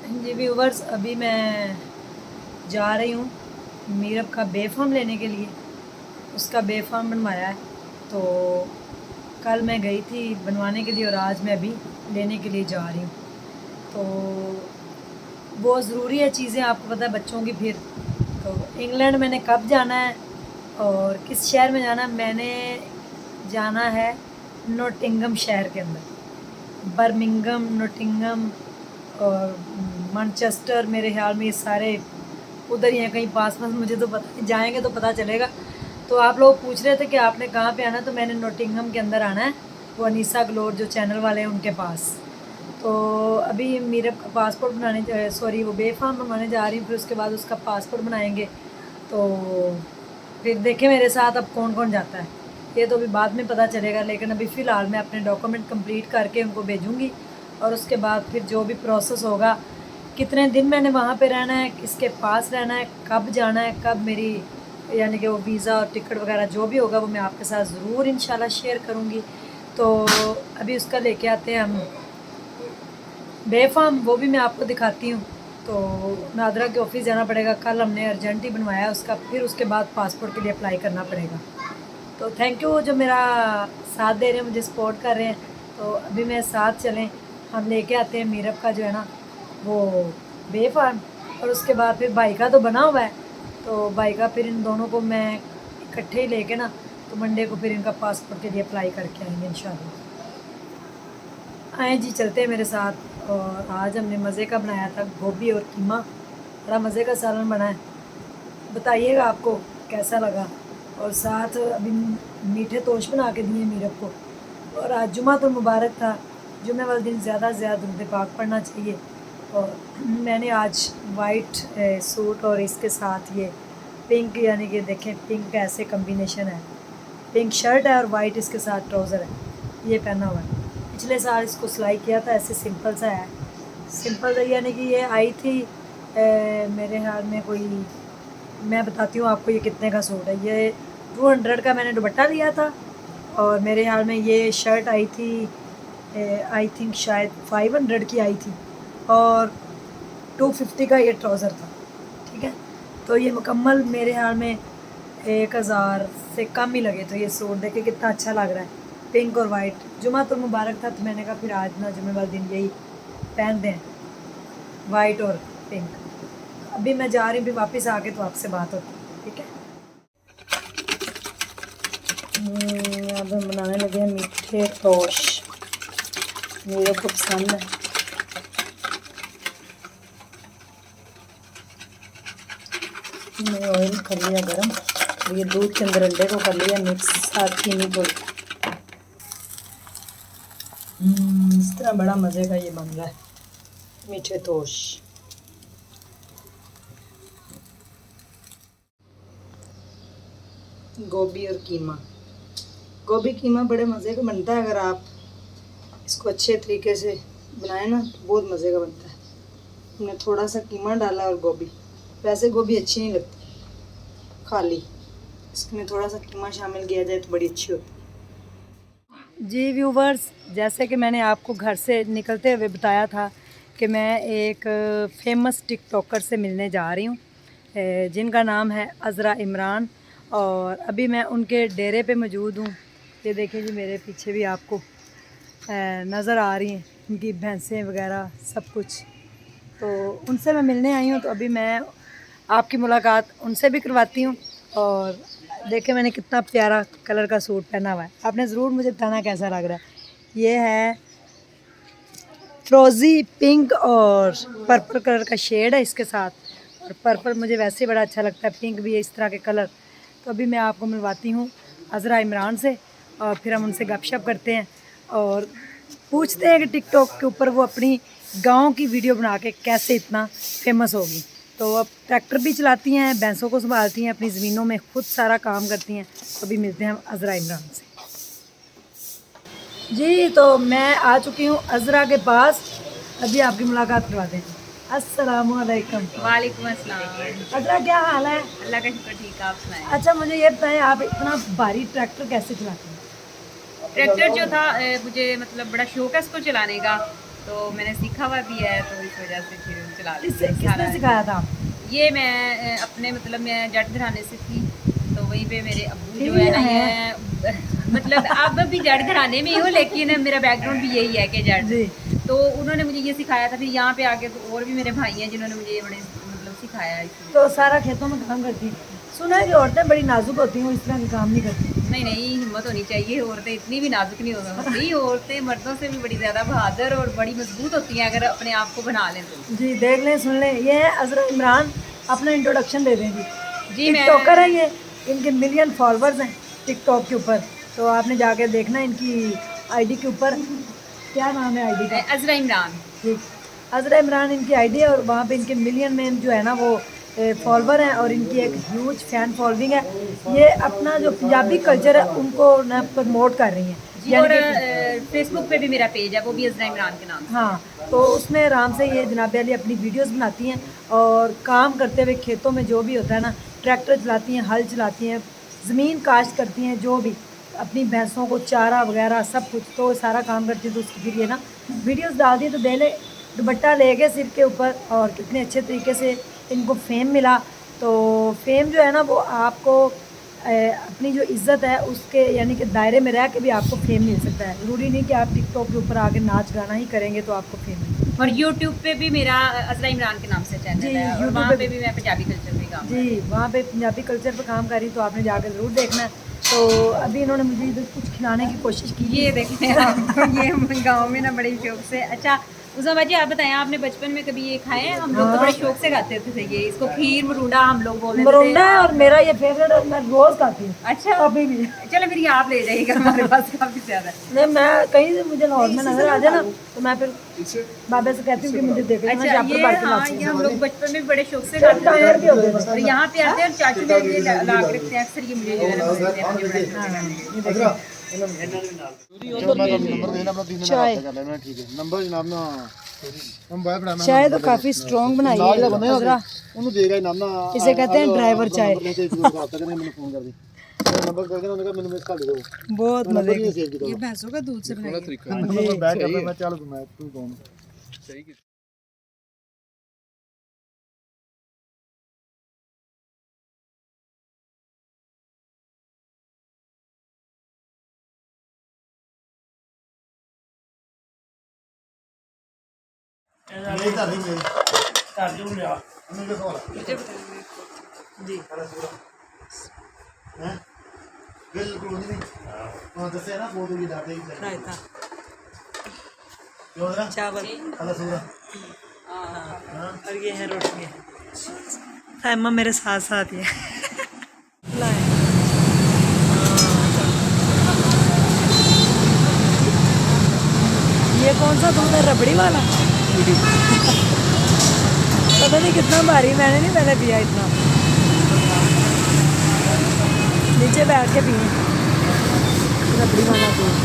जी viewers, अभी मैं जा रही हूँ मीरब का बे फॉर्म लेने के लिए। उसका बे फॉर्म बनवाया है, तो कल मैं गई थी बनवाने के लिए और आज मैं अभी लेने के लिए जा रही हूँ। तो बहुत ज़रूरी है चीज़ें, आपको पता है बच्चों की। फिर तो इंग्लैंड मैंने कब जाना है और किस शहर में जाना है? मैंने जाना है नोटिंगम शहर के अंदर। बर्मिंघम, नोटिंगम और मैनचेस्टर, मेरे ख्याल में ये सारे उधर ही हैं कहीं पास पास। मुझे तो पता नहीं, जाएंगे तो पता चलेगा। तो आप लोग पूछ रहे थे कि आपने कहाँ पे आना, तो मैंने नोटिंगम के अंदर आना है, वो अनीसा ग्लोर जो चैनल वाले हैं उनके पास। तो अभी मीरब का पासपोर्ट बनाने, सॉरी वो बे फॉर्म बनवाने जा रही हूँ, फिर उसके बाद उसका पासपोर्ट बनाएंगे। तो फिर देखें मेरे साथ अब कौन कौन जाता है, ये तो अभी बाद में पता चलेगा। लेकिन अभी फ़िलहाल मैं अपने डॉक्यूमेंट कंप्लीट करके उनको भेजूँगी और उसके बाद फिर जो भी प्रोसेस होगा, कितने दिन मैंने वहाँ पे रहना है, किसके पास रहना है, कब जाना है, कब मेरी यानी कि वो वीज़ा और टिकट वगैरह जो भी होगा वो मैं आपके साथ ज़रूर इंशाल्लाह शेयर करूँगी। तो अभी उसका लेके आते हैं हम बे फॉर्म, वो भी मैं आपको दिखाती हूँ। तो नादरा के ऑफिस जाना पड़ेगा, कल हमने अर्जेंट ही बनवाया है उसका, फिर उसके बाद पासपोर्ट के लिए अप्लाई करना पड़ेगा। तो थैंक यू जो मेरा साथ दे रहे हैं, मुझे सपोर्ट कर रहे हैं। तो अभी मेरे साथ चलें, हम लेके आते हैं मीरब का जो है ना वो बे फॉर्म, और उसके बाद फिर भाई का तो बना हुआ है, तो भाई का फिर इन दोनों को मैं इकट्ठे ही लेके ना, तो मंडे को फिर इनका पासपोर्ट के लिए अप्लाई करके आएंगे इंशाल्लाह। आए जी, चलते हैं मेरे साथ। और आज हमने मज़े का बनाया था गोभी और कीमा, बड़ा मज़े का सालन बना है। बताइएगा आपको कैसा लगा। और साथ अभी मीठे तोश बना के दिए मीरब को। और आज जुमा तो मुबारक था, जुमे वाले दिन ज़्यादा से ज़्यादा दुरूद पाक पढ़ना चाहिए। और मैंने आज वाइट सूट और इसके साथ ये पिंक, यानी कि देखें पिंक का ऐसे कम्बिनेशन है, पिंक शर्ट है और वाइट इसके साथ ट्राउज़र है, ये पहना हुआ है। पिछले साल इसको सिलाई किया था, ऐसे सिंपल सा है, सिंपल यानी कि ये आई थी मेरे ख्याल में कोई, मैं बताती हूँ आपको ये कितने का सूट है। ये 200 का मैंने दुपट्टा लिया था, और मेरे ख्याल में ये शर्ट आई थी आई थिंक शायद 500 की आई थी, और 250 का ये ट्राउज़र था। ठीक है, तो ये मुकम्मल मेरे ख्याल में 1000 से कम ही लगे। तो ये सूट देखे कितना अच्छा लग रहा है, पिंक और वाइट। जुमा तो मुबारक था, तो मैंने कहा फिर आज ना जुमे वाले दिन यही पहनते हैं, वाइट और पिंक। अभी मैं जा रही हूँ, फिर वापस आके तो आपसे बात होती है, ठीक है। अब हम बनाने लगे हैं मीठे तोश, मेरे को पसंद है। मैंने ऑयल कर लिया गरम, और ये दूध के अंदर अंडे को कर लिया मिक्स, साथ चीनी को। इस तरह बड़ा मज़े का ये बन रहा है मीठे तोश। गोभी और कीमा, गोभी कीमा बड़े मज़े का बनता है, अगर आप इसको अच्छे तरीके से बनाए ना तो बहुत मज़े का बनता है। हमने थोड़ा सा कीमा डाला और गोभी, वैसे गोभी अच्छी नहीं लगती खाली, इसमें थोड़ा सा कीमा शामिल किया जाए तो बड़ी अच्छी होती है। जी व्यूवर्स, जैसे कि मैंने आपको घर से निकलते हुए बताया था कि मैं एक फेमस टिकटॉकर से मिलने जा रही हूँ, जिनका नाम है अज़रा इमरान, और अभी मैं उनके डेरे पे मौजूद हूँ। ये देखिए जी, मेरे पीछे भी आपको नज़र आ रही हैं उनकी भैंसें वगैरह सब कुछ। तो उनसे मैं मिलने आई हूँ, तो अभी मैं आपकी मुलाकात उनसे भी करवाती हूँ। और देखें मैंने कितना प्यारा कलर का सूट पहना हुआ है, आपने ज़रूर मुझे बताना कैसा लग रहा है। ये है फ्रोज़ी पिंक और पर्पल कलर का शेड है इसके साथ, और पर्पल मुझे वैसे बड़ा अच्छा लगता है, पिंक भी है इस तरह के कलर। तो अभी मैं आपको मिलवाती हूँ अज़रा इमरान से, और फिर हम उनसे गपशप करते हैं और पूछते हैं कि टिकटॉक के ऊपर वो अपनी गांव की वीडियो बना के कैसे इतना फेमस होगी। तो अब ट्रैक्टर भी चलाती हैं, भैंसों को संभालती हैं, अपनी ज़मीनों में खुद सारा काम करती हैं। तो अभी मिलते हैं हम अज़रा इमरान से। जी, तो मैं आ चुकी हूँ अज़रा के पास, अभी आपकी मुलाकात करवा दें। अस्सलामुअलैकुम। वालेकुम अस्सलाम। अज़रा, क्या हाल है? अल्लाह का शुक्र, ठीक है, आप सुनाएं। अच्छा, मुझे ये बताएं आप इतना भारी ट्रैक्टर कैसे चलाते हैं? ट्रैक्टर जो था मुझे मतलब बड़ा शौक है इसको चलाने का। तो मैंने सीखा हुआ भी है, तो इस वजह से फिर चला लेती इससे हूँ किसने सारा। सिखाया था? ये मैं अपने मतलब मैं जट घराने से थी, तो वहीं पे मेरे अब्बू जो ठीक है ना है। ये मतलब अब भी जट घराने में ही हूँ, लेकिन मेरा बैकग्राउंड भी यही है कि जट। जी। तो उन्होंने मुझे ये सिखाया था, फिर यहाँ पे आके तो और भी मेरे भाई हैं जिन्होंने मुझे ये बड़े मतलब सिखाया है इसलिए। तो सारा खेतों में काम करती। सुना है कि औरतें बड़ी नाजुक होती हैं, वो इस तरह के काम नहीं करती। नहीं, हिम्मत होनी चाहिए। औरतें इतनी भी नाजुक नहीं होती, औरतें मर्दों से भी बड़ी ज़्यादा बहादुर और बड़ी मजबूत होती हैं अगर अपने आप को बना लें तो। जी, देख लें, सुन लें। ये है अज़रा इमरान, अपना इंट्रोडक्शन दे दें जी। जी टिकटॉकर है मैं ये, इनके मिलियन फॉलोअर्स हैं टिकटॉक के ऊपर। तो आपने जाके देखना इनकी आईडी के ऊपर, क्या नाम है आईडी का? अज़रा इमरान। ठीक, अज़रा इमरान इनकी आईडी है, और वहाँ पे इनके मिलियन में जो है ना वो फॉलोवर हैं, और इनकी एक ह्यूज फैन फॉलोइंग है। ये अपना जो पंजाबी कल्चर है उनको ना प्रमोट कर रही हैं। जी, यानी और कि फेसबुक पे भी मेरा पेज है, वो भी अज़रा इमरान के नाम से। हाँ, तो उसमें आराम से ये जनाब अली अपनी वीडियोस बनाती हैं, और काम करते हुए खेतों में जो भी होता है ना, ट्रैक्टर चलाती हैं, हल चलाती हैं, ज़मीन काश्त करती हैं, जो भी अपनी भैंसों को चारा वगैरह सब कुछ, तो सारा काम करती है। तो उसकी फिर ये ना वीडियोस डाल दी, तो देले दुपट्टा ले गए सिर के ऊपर, और कितने अच्छे तरीके से इनको फेम मिला। तो फेम जो है ना वो आपको अपनी जो इज़्ज़त है उसके यानी कि दायरे में रह के भी आपको फेम मिल सकता है। ज़रूरी नहीं कि आप टिकटॉक के ऊपर आके नाच गाना ही करेंगे तो आपको फेम मिले। और यूट्यूब पे भी मेरा अज़रा इमरान के नाम से चैनल जी, है, और यूट्यूब वहाँ पे पे भी मैं पंजाबी कल्चर में काम जी, वहाँ पे पंजाबी कल्चर पे काम कर रही, तो आपने जाकर ज़रूर देखना है। तो अभी इन्होंने मुझे इधर कुछ खिलाने की कोशिश की। ये देखते हैं आप, ये हम गाँव में ना बड़े शौक से। अच्छा उज़मा जी, आप बताएं, आपने बचपन में कभी ये खाए हैं? हम लोग तो बड़े शौक से खाते थे ये, इसको खीर मरूंडा हम लोग बोल देते मरुंडा थे। है, और मेरा ये फेवरेट है, मैं रोज़ खाती हूँ। अच्छा, अभी भी चलो फिर ये आप ले जाइएगा, हमारे पास काफ़ी ज़्यादा। नहीं, मैं कहीं से मुझे लाहौर में नजर आ जाए ना, तो मैं फिर बाबा से कहती हूँ कि मुझे देखे, मैं अच्छा, जाकर ये बाहर के हाँ, लाती ये हूँ। हम लोग बचपन में बड़े शौक से चल, खाते टायर भी होते थे, हैं। और यहाँ पे आते हैं और चाचू मेरे लिए ला के रखते हैं अक्सर, ये मुझे जो है ना देते हैं, मुझे बड़ा अच्छा लगता है। ये देखिए, चाय तो काफ़ी स्ट्रॉन्ग बनाई है अज़रा। इसे कहते हैं ड्राइवर चाय। बहुत मजे की। ये भैंसों का दूध से बनाई। जी, रायता, चावल, और ये है रोटी। साइमा मेरे साथ साथ ही है। ये कौन सा दूध है, रबड़ी वाला? पता नहीं कितना भारी, मैंने नहीं पहले पिया इतना। नीचे बैठ के पिए रबड़ी वाला दूध।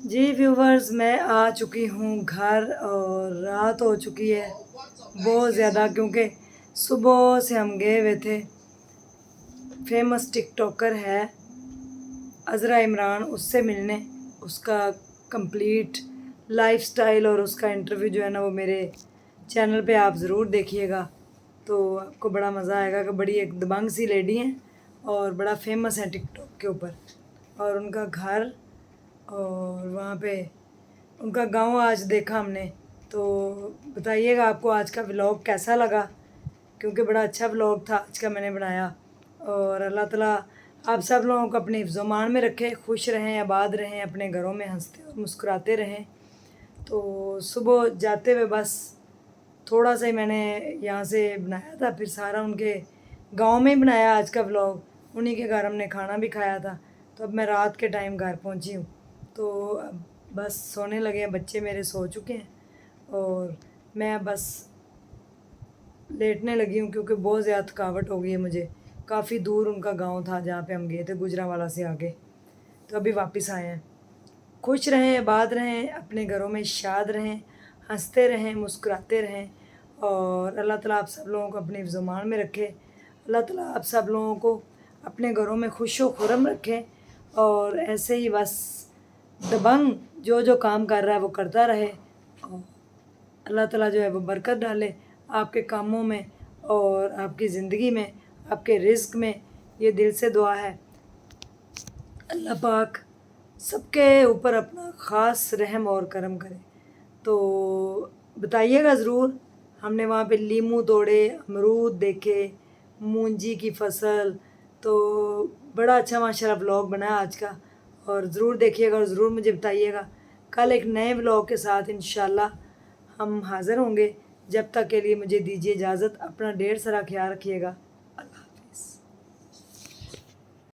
जी व्यूवर्स, मैं आ चुकी हूँ घर, और रात हो चुकी है बहुत ज़्यादा, क्योंकि सुबह से हम गए हुए थे। फेमस टिकटॉकर है अज़रा इमरान, उससे मिलने, उसका कंप्लीट लाइफस्टाइल और उसका इंटरव्यू जो है ना वो मेरे चैनल पे आप ज़रूर देखिएगा, तो आपको बड़ा मज़ा आएगा। कि बड़ी एक दबंग सी लेडी हैं और बड़ा फेमस है टिकटॉक के ऊपर, और उनका घर और वहाँ पे उनका गांव आज देखा हमने। तो बताइएगा आपको आज का व्लॉग कैसा लगा, क्योंकि बड़ा अच्छा व्लॉग था आज का मैंने बनाया। और अल्लाह ताला आप सब लोगों को अपने हिफ्ज़-ओ-मान में रखे, खुश रहें, आबाद रहें, अपने घरों में हंसते और मुस्कुराते रहें। तो सुबह जाते हुए बस थोड़ा सा ही मैंने यहाँ से बनाया था, फिर सारा उनके गांव में ही बनाया आज का व्लॉग। उन्हीं के घर हमने खाना भी खाया था। तो अब मैं रात के टाइम घर पहुँची हूँ, तो अब बस सोने लगे हैं, बच्चे मेरे सो चुके हैं, और मैं बस लेटने लगी हूँ, क्योंकि बहुत ज़्यादा थकावट हो गई है मुझे। काफ़ी दूर उनका गांव था जहाँ पे हम गए थे, गुजरांवाला से आगे। तो अभी वापस आए हैं। खुश रहें, आबाद रहें, अपने घरों में शाद रहें, हंसते रहें, मुस्कुराते रहें और अल्लाह ताला आप सब लोगों को अपने हिफ्ज़-ओ-मान में रखे। अल्लाह ताला आप सब लोगों को अपने घरों में खुशो खुर्रम रखे और ऐसे ही बस दबंग जो जो काम कर रहा है वो करता रहे और अल्लाह ताला जो है वो बरकत डाले आपके कामों में और आपकी ज़िंदगी में, आपके रिज़्क में। ये दिल से दुआ है। अल्लाह पाक सबके ऊपर अपना ख़ास रहम और करम करे। तो बताइएगा ज़रूर। हमने वहाँ पे लीमू तोड़े, अमरूद देखे, मूंजी की फसल, तो बड़ा अच्छा माशाल्लाह व्लॉग बना आज का और ज़रूर देखिएगा और ज़रूर मुझे बताइएगा। कल एक नए व्लॉग के साथ इंशाल्लाह हम हाज़िर होंगे। जब तक के लिए मुझे दीजिए इजाज़त। अपना ढेर सारा ख्याल रखिएगा।